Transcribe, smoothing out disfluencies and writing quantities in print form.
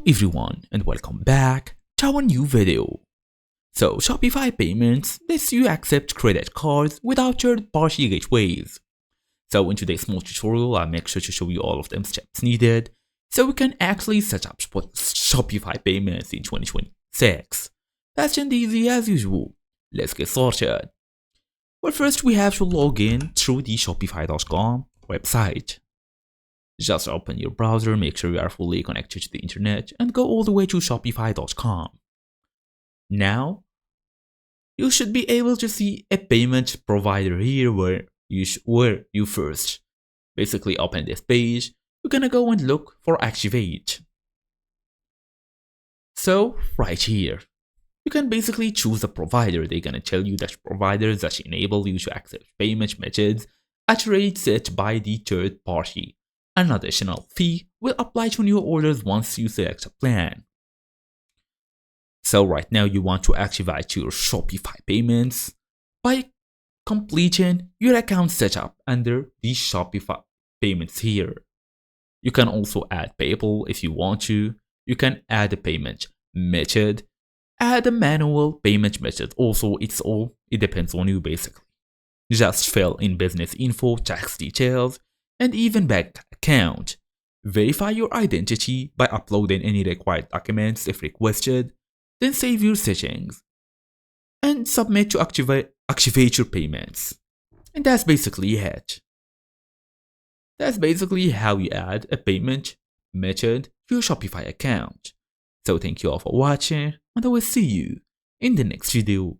Hello everyone and welcome back to our new video. So Shopify payments lets you accept credit cards without third-party gateways. So in today's small tutorial, I'll make sure to show you all of them steps needed so we can actually set up Shopify payments in 2026. Fast and easy as usual. Let's get started. Well, first we have to log in through the Shopify.com website. Just open your browser, make sure you are fully connected to the internet, and go all the way to Shopify.com. Now, you should be able to see a payment provider here where you first basically open this page. You're gonna go and look for Activate. So, right here, you can basically choose a provider. They're gonna tell you that providers that enable you to accept payment methods at rates set by the third party. An additional fee will apply to new orders once you select a plan. So right now you want to activate your Shopify payments by completing your account setup under the Shopify payments here. You can also add PayPal if you want to. You can add a payment method, add a manual payment method. Also, it depends on you basically. Just fill in business info, tax details, and even bank account. Verify your identity by uploading any required documents if requested, then save your settings and submit to activate your payments. And that's basically it. That's basically how you add a payment method to your Shopify account. So thank you all for watching, and I will see you in the next video.